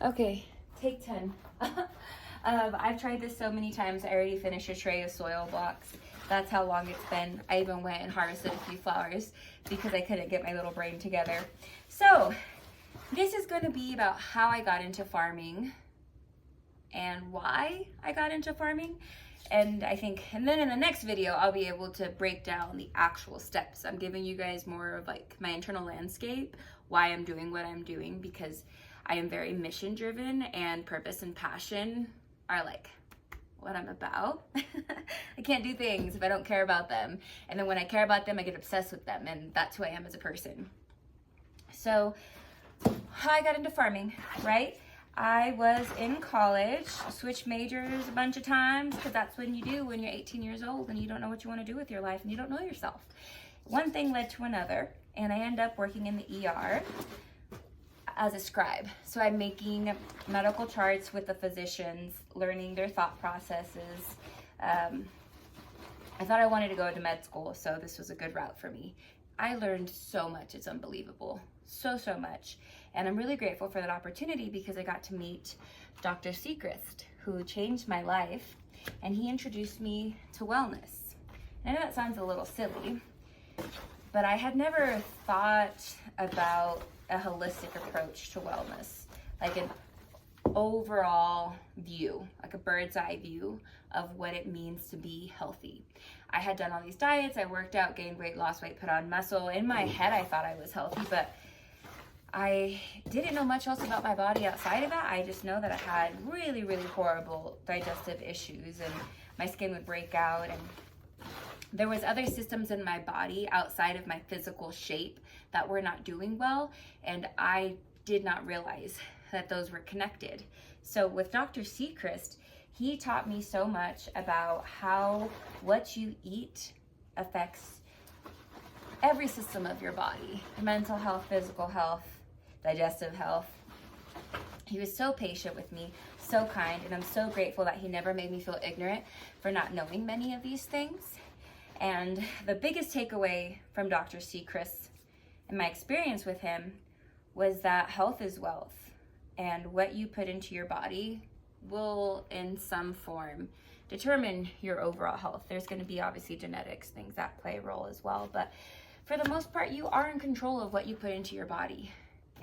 Okay, take 10. I've tried this so many times. I already finished a tray of soil blocks. That's how long it's been. I even went and harvested a few flowers because I couldn't get my little brain together. So this is going to be about how I got into farming and why I got into farming. And then in the next video, I'll be able to break down the actual steps. I'm giving you guys more of like my internal landscape, why I'm doing what I'm doing, because I am very mission driven, and purpose and passion are like what I'm about. I can't do things if I don't care about them. And then when I care about them, I get obsessed with them, and that's who I am as a person. So how I got into farming, right? I was in college, switched majors a bunch of times, because that's what you do when you're 18 years old and you don't know what you want to do with your life and you don't know yourself. One thing led to another, and I ended up working in the ER as a scribe. So I'm making medical charts with the physicians, learning their thought processes. I thought I wanted to go to med school, so this was a good route for me. I learned so much, it's unbelievable. So much. And I'm really grateful for that opportunity because I got to meet Dr. Seacrest, who changed my life, and he introduced me to wellness. And I know that sounds a little silly, but I had never thought about a holistic approach to wellness, like an overall view, like a bird's eye view of what it means to be healthy. I had done all these diets, I worked out, gained weight, lost weight, put on muscle. In my head, I thought I was healthy, but I didn't know much else about my body outside of that. I just know that I had really horrible digestive issues, and my skin would break out, and there was other systems in my body outside of my physical shape that were not doing well, and I did not realize that those were connected. So with Dr. Seacrest, he taught me so much about how what you eat affects every system of your body: mental health, physical health, digestive health. He was so patient with me, so kind, and I'm so grateful that he never made me feel ignorant for not knowing many of these things. And the biggest takeaway from Dr. Seacrest and my experience with him was that health is wealth, and what you put into your body will in some form determine your overall health. There's going to be obviously genetics, things that play a role as well, but for the most part, you are in control of what you put into your body.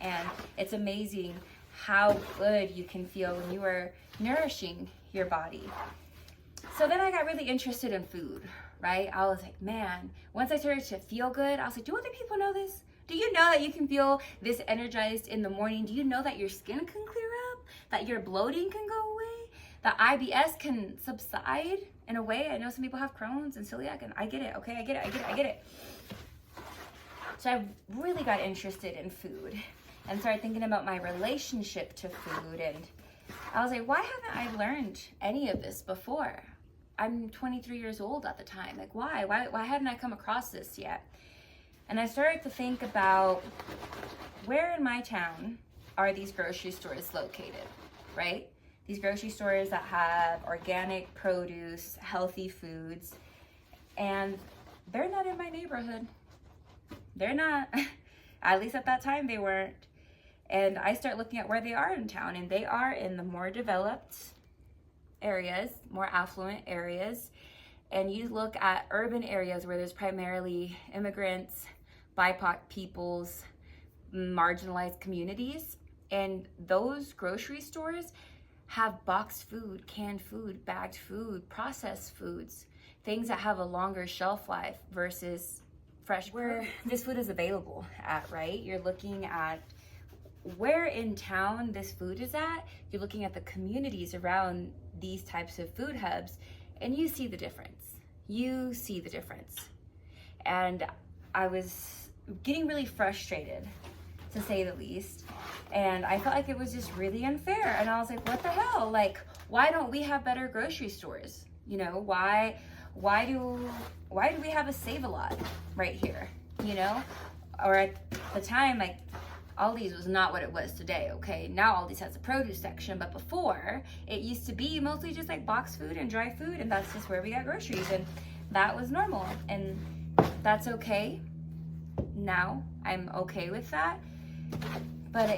And it's amazing how good you can feel when you are nourishing your body. So then I got really interested in food, right? I was like, man, once I started to feel good, I was like, do other people know this? Do you know that you can feel this energized in the morning? Do you know that your skin can clear up? That your bloating can go away? That IBS can subside in a way? I know some people have Crohn's and celiac, and I get it, okay? I get it. So I really got interested in food and started thinking about my relationship to food, and I was like, why haven't I learned any of this before? I'm 23 years old at the time. Like, why hadn't I come across this yet? And I started to think about where in my town are these grocery stores located, right? These grocery stores that have organic produce, healthy foods, and they're not in my neighborhood. They're not. At least at that time, they weren't. And I start looking at where they are in town, and they are in the more developed areas, more affluent areas. And you look at urban areas where there's primarily immigrants, BIPOC peoples, marginalized communities, and those grocery stores have boxed food, canned food, bagged food, processed foods, things that have a longer shelf life versus fresh where this food is available at, right? You're looking at where in town this food is at. You're looking at the communities around these types of food hubs, and you see the difference. And I was getting really frustrated, to say the least, and I felt like it was just really unfair. And I was like, what the hell? Like, why don't we have better grocery stores? You know, why do we have a Save-A-Lot right here? You know, or at the time, like, Aldi's was not what it was today, okay? Now Aldi's has a produce section, but before, it used to be mostly just like boxed food and dry food, and that's just where we got groceries, and that was normal, and that's okay. Now I'm okay with that, but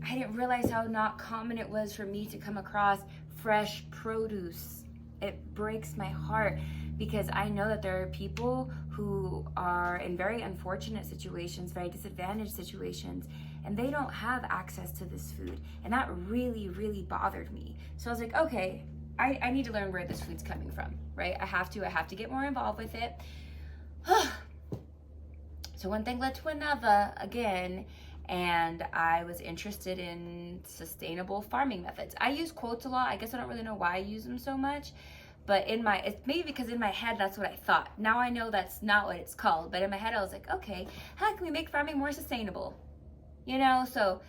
I didn't realize how not common it was for me to come across fresh produce. It breaks my heart because I know that there are people who are in very unfortunate situations, very disadvantaged situations, and they don't have access to this food. And that really, really bothered me. So I was like, okay, I need to learn where this food's coming from, right? I have to get more involved with it. So one thing led to another again, and I was interested in sustainable farming methods. I use quotes a lot. I guess I don't really know why I use them so much, but it's maybe because in my head that's what I thought. Now I know that's not what it's called, but in my head I was like, okay, how can we make farming more sustainable? You know, so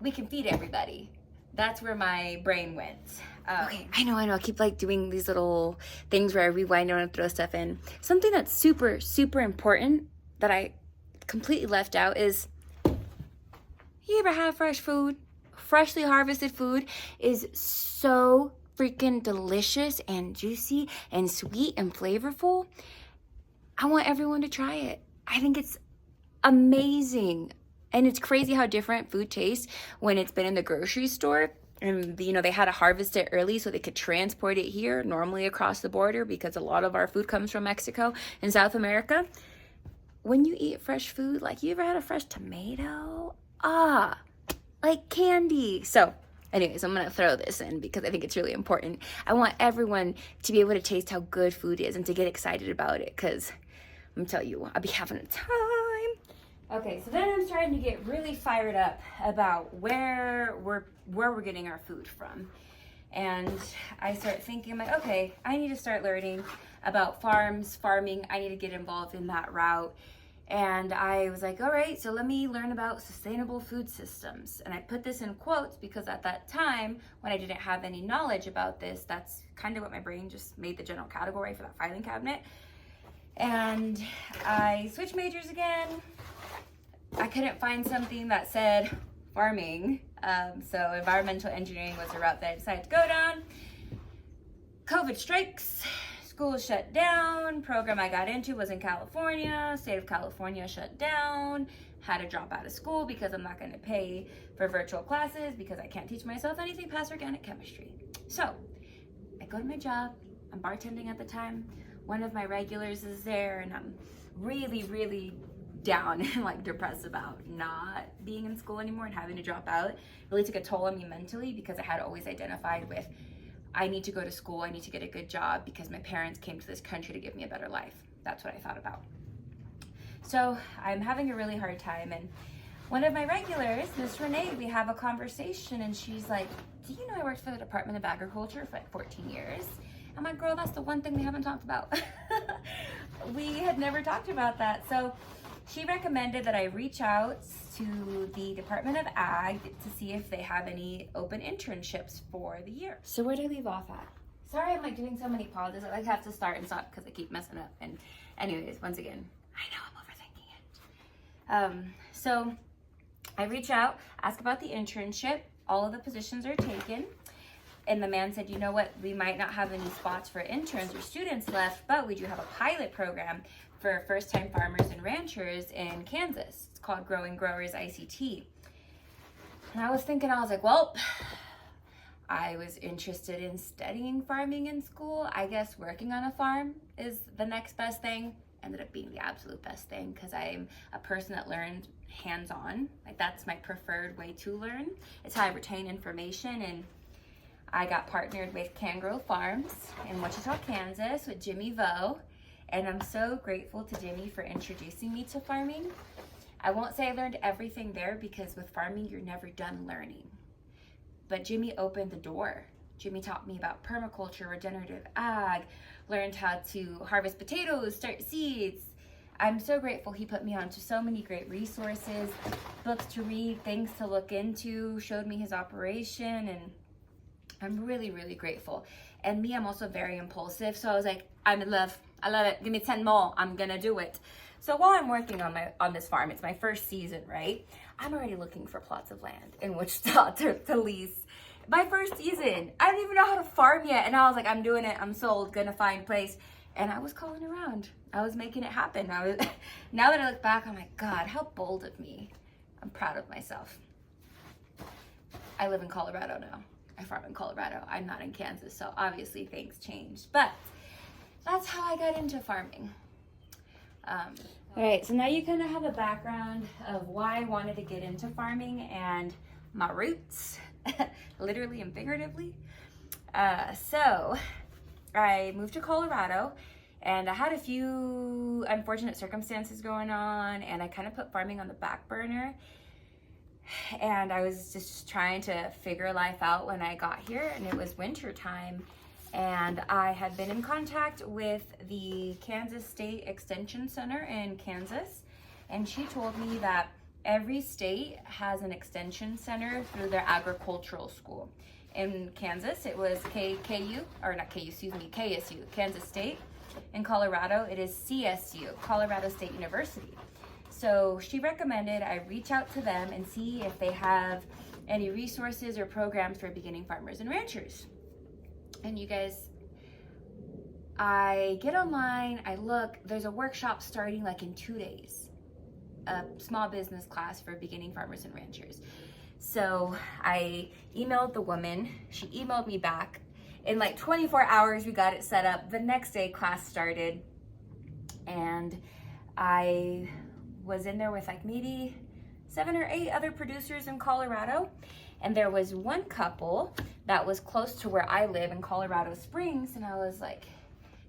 we can feed everybody. That's where my brain went. Okay, I know. I keep like doing these little things where I rewind and throw stuff in. Something that's super, super important that I completely left out is, you ever have fresh food? Freshly harvested food is so freaking delicious and juicy and sweet and flavorful. I want everyone to try it. I think it's amazing. And it's crazy how different food tastes when it's been in the grocery store. And, you know, they had to harvest it early so they could transport it here, normally across the border, because a lot of our food comes from Mexico and South America. When you eat fresh food, like, you ever had a fresh tomato? Like candy. So anyways, I'm gonna throw this in because I think it's really important. I want everyone to be able to taste how good food is and to get excited about it, because I'm telling you, I'll be having a time. Okay, so then I'm starting to get really fired up about where we're getting our food from. And I start thinking, like, okay, I need to start learning about farming. I need to get involved in that route. And I was like, all right, so let me learn about sustainable food systems. And I put this in quotes because at that time, when I didn't have any knowledge about this, that's kind of what my brain just made the general category for that filing cabinet. And I switched majors again. I couldn't find something that said farming. So environmental engineering was the route that I decided to go down. COVID strikes. School shut down. Program I got into was in California. State of California shut down. Had to drop out of school because I'm not going to pay for virtual classes because I can't teach myself anything past organic chemistry. So I go to my job. I'm bartending at the time. One of my regulars is there, and I'm really, really down and like depressed about not being in school anymore and having to drop out. It really took a toll on me mentally because I had always identified with, I need to go to school, I need to get a good job because my parents came to this country to give me a better life. That's what I thought about. So I'm having a really hard time, and one of my regulars, Miss Renee, we have a conversation, and she's like, do you know I worked for the Department of Agriculture for like 14 years? I'm like, girl, that's the one thing we haven't talked about. We had never talked about that. So she recommended that I reach out to the Department of Ag to see if they have any open internships for the year. So where did I leave off at? Sorry, I'm like doing so many pauses. I like have to start and stop because I keep messing up. And anyways, once again, I know I'm overthinking it. So I reach out, ask about the internship. All of the positions are taken. And the man said, you know what, we might not have any spots for interns or students left, but we do have a pilot program for first-time farmers and ranchers in Kansas. It's called Growing Growers ICT. And I was thinking, I was like, well, I was interested in studying farming in school. I guess working on a farm is the next best thing. Ended up being the absolute best thing because I'm a person that learned hands-on. Like, that's my preferred way to learn. It's how I retain information. And I got partnered with Can-Grow Farms in Wichita, Kansas with Jimmy Vo. And I'm so grateful to Jimmy for introducing me to farming. I won't say I learned everything there because with farming, you're never done learning. But Jimmy opened the door. Jimmy taught me about permaculture, regenerative ag, learned how to harvest potatoes, start seeds. I'm so grateful he put me on to so many great resources, books to read, things to look into, showed me his operation, and I'm really, really grateful. And me, I'm also very impulsive. So I was like, I'm in love. I love it. Give me 10 more. I'm gonna do it. So while I'm working on this farm, it's my first season, right? I'm already looking for plots of land in Wichita to lease. My first season. I didn't even know how to farm yet. And I was like, I'm doing it. I'm sold. Gonna find place. And I was calling around. I was making it happen. Now that I look back, I'm like, God, how bold of me. I'm proud of myself. I live in Colorado now. I farm in Colorado. I'm not in Kansas, so obviously things changed. But that's how I got into farming. All right, so now you kind of have a background of why I wanted to get into farming and my roots, literally and figuratively. So I moved to Colorado, and I had a few unfortunate circumstances going on, and I kind of put farming on the back burner. And I was just trying to figure life out when I got here, and it was winter time. And I had been in contact with the Kansas State Extension Center in Kansas, and she told me that every state has an extension center through their agricultural school. In Kansas, it was KSU, Kansas State. In Colorado, it is CSU, Colorado State University. So she recommended I reach out to them and see if they have any resources or programs for beginning farmers and ranchers. And you guys, I get online, I look, there's a workshop starting like in 2 days, a small business class for beginning farmers and ranchers. So I emailed the woman, she emailed me back. In like 24 hours, we got it set up. The next day class started, and I was in there with like maybe 7 or 8 other producers in Colorado. And there was one couple that was close to where I live in Colorado Springs. And I was like,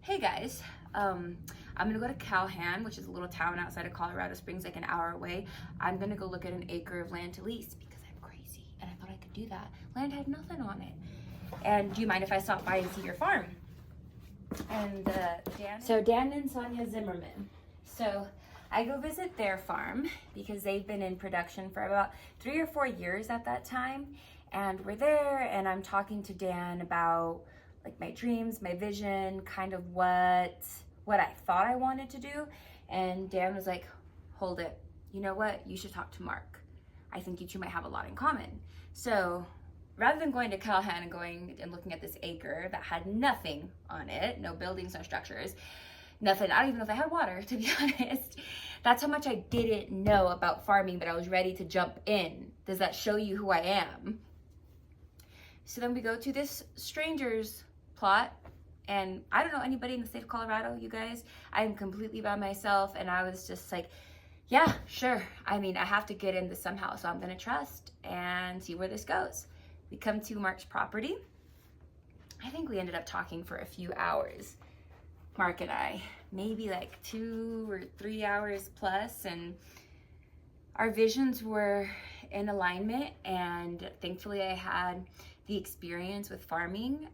hey guys, I'm gonna go to Calhan, which is a little town outside of Colorado Springs, like an hour away. I'm gonna go look at an acre of land to lease because I'm crazy and I thought I could do that. Land had nothing on it. And do you mind if I stop by and see your farm? And Dan and Sonia Zimmerman. So I go visit their farm because they've been in production for about 3 or 4 years at that time. And we're there, and I'm talking to Dan about like my dreams, my vision, kind of what I thought I wanted to do. And Dan was like, hold it. You know what? You should talk to Mark. I think you two might have a lot in common. So rather than going to Calhan and going and looking at this acre that had nothing on it, no buildings, no structures, nothing. I don't even know if I had water, to be honest. That's how much I didn't know about farming, but I was ready to jump in. Does that show you who I am? So then we go to this stranger's plot, and I don't know anybody in the state of Colorado, you guys. I'm completely by myself, and I was just like, yeah, sure. I mean, I have to get in this somehow, so I'm gonna trust and see where this goes. We come to Mark's property. I think we ended up talking for a few hours. Mark and I, maybe like 2 or 3 hours plus, and our visions were in alignment, and thankfully I had the experience with farming,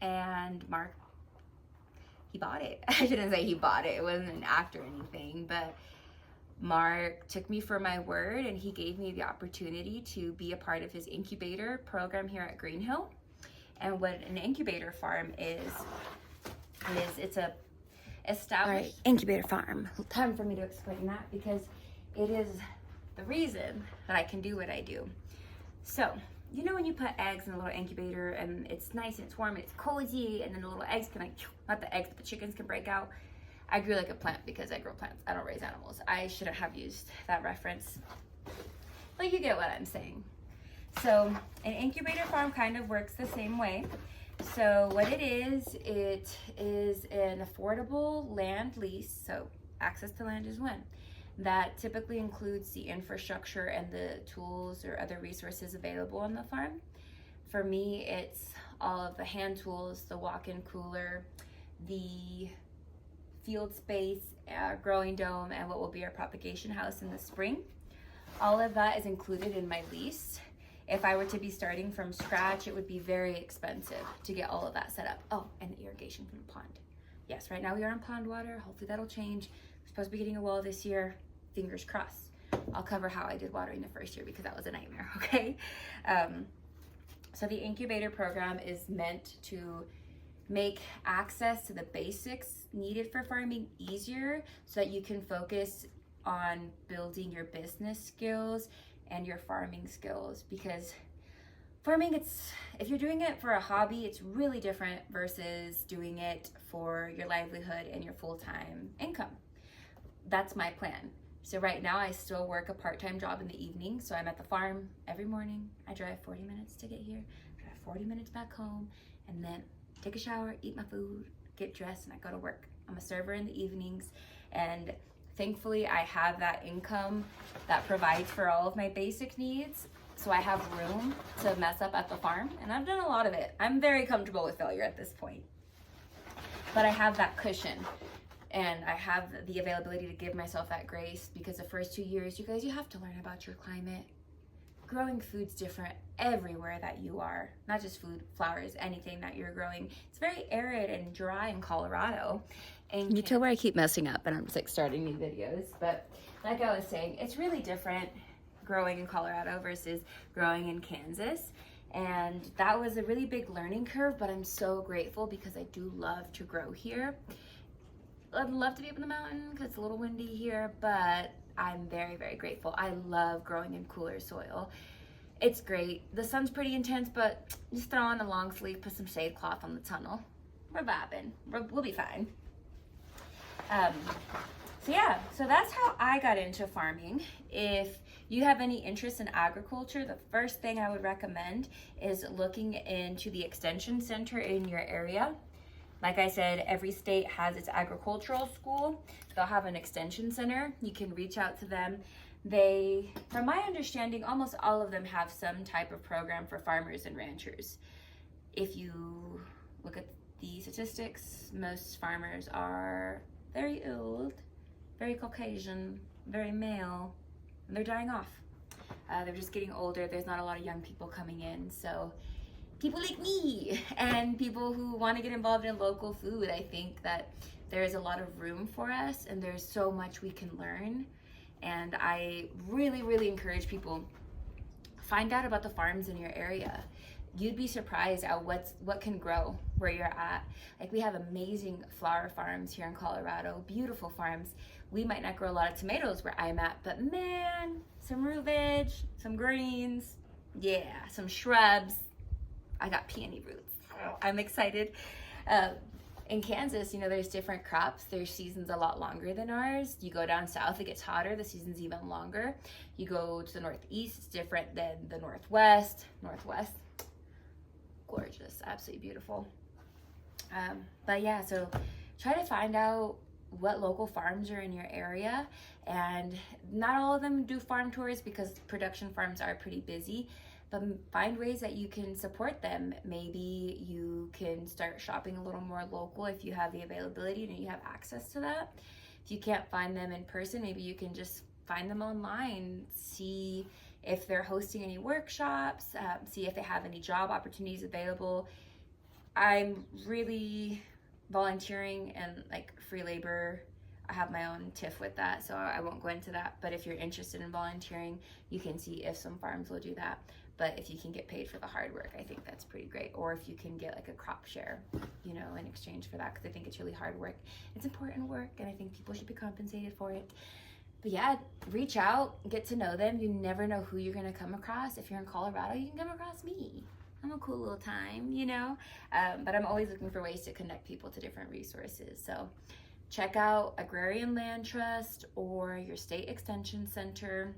and Mark, he bought it. I shouldn't say he bought it, it wasn't an act or anything, but Mark took me for my word, and he gave me the opportunity to be a part of his incubator program here at Green Hill. And what an incubator farm is it's a established incubator farm. Time for me to explain that because it is the reason that I can do what I do. So, you know when you put eggs in a little incubator and it's nice and it's warm and it's cozy, and then the little eggs can like, not the eggs, but the chickens can break out. I grew like a plant because I grow plants. I don't raise animals. I shouldn't have used that reference, but you get what I'm saying. So an incubator farm kind of works the same way. So what it is an affordable land lease. So access to land is one. That typically includes the infrastructure and the tools or other resources available on the farm. For me, it's all of the hand tools, the walk-in cooler, the field space, growing dome, and what will be our propagation house in the spring. All of that is included in my lease. If I were to be starting from scratch, it would be very expensive to get all of that set up. Oh, and the irrigation from the pond. Yes, right now we are on pond water. Hopefully that'll change. We're supposed to be getting a well this year. Fingers crossed. I'll cover how I did watering the first year because that was a nightmare, okay? So the incubator program is meant to make access to the basics needed for farming easier so that you can focus on building your business skills and your farming skills. Because farming, if you're doing it for a hobby, it's really different versus doing it for your livelihood and your full-time income. That's my plan. So right now I still work a part-time job in the evening. So I'm at the farm every morning. I drive 40 minutes to get here, drive 40 minutes back home, and then take a shower, eat my food, get dressed, and I go to work. I'm a server in the evenings, and thankfully I have that income that provides for all of my basic needs. So I have room to mess up at the farm, and I've done a lot of it. I'm very comfortable with failure at this point. But I have that cushion, and I have the availability to give myself that grace, because the first 2 years, you guys, you have to learn about your climate. Growing food's different everywhere that you are. Not just food, flowers, anything that you're growing. It's very arid and dry in Colorado. And you can tell where I keep messing up and I'm just like starting new videos. But like I was saying, it's really different growing in Colorado versus growing in Kansas. And that was a really big learning curve, but I'm so grateful because I do love to grow here. I'd love to be up in the mountain because it's a little windy here, but I'm very, very grateful. I love growing in cooler soil. It's great. The sun's pretty intense, but just throw on a long sleeve, put some shade cloth on the tunnel. We're vibing. We'll be fine. So that's how I got into farming. If you have any interest in agriculture, the first thing I would recommend is looking into the extension center in your area. Like I said, every state has its agricultural school. They'll have an extension center. You can reach out to them. From my understanding, almost all of them have some type of program for farmers and ranchers. If you look at the statistics, most farmers are very old, very Caucasian, very male, and they're dying off. They're just getting older. There's not a lot of young people coming in. So people like me and people who want to get involved in local food, I think that there's a lot of room for us and there's so much we can learn. And I really, really encourage people, find out about the farms in your area. You'd be surprised at what can grow where you're at. Like, we have amazing flower farms here in Colorado, beautiful farms. We might not grow a lot of tomatoes where I'm at, but man, some root veg, some greens, yeah, some shrubs. I got peony roots. I'm excited. In Kansas, there's different crops. Their season's a lot longer than ours. You go down south, it gets hotter. The season's even longer. You go to the northeast, it's different than the northwest. Gorgeous, absolutely beautiful. But yeah, so try to find out what local farms are in your area. And not all of them do farm tours because production farms are pretty busy. But find ways that you can support them. Maybe you can start shopping a little more local if you have the availability and you have access to that. If you can't find them in person, maybe you can just find them online, see if they're hosting any workshops, see if they have any job opportunities available. I'm really volunteering and like free labor. I have my own TIF with that, so I won't go into that. But if you're interested in volunteering, you can see if some farms will do that. But if you can get paid for the hard work, I think that's pretty great. Or if you can get like a crop share, in exchange for that, because I think it's really hard work. It's important work, and I think people should be compensated for it. But yeah, reach out, get to know them. You never know who you're gonna come across. If you're in Colorado, you can come across me. I'm a cool little time, But I'm always looking for ways to connect people to different resources. So check out Agrarian Land Trust or your state extension center.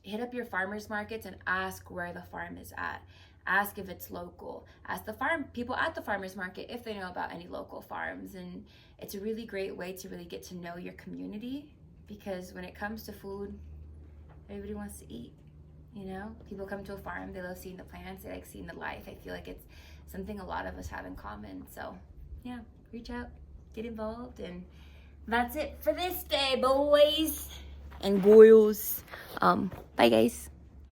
Hit up your farmers markets and ask where the farm is at. Ask if it's local. Ask the people at the farmers market if they know about any local farms. And it's a really great way to really get to know your community, because when it comes to food, everybody wants to eat. People come to a farm, they love seeing the plants, they like seeing the life. I feel like it's something a lot of us have in common. So yeah, reach out, get involved, and that's it for this day, boys and girls. Bye guys.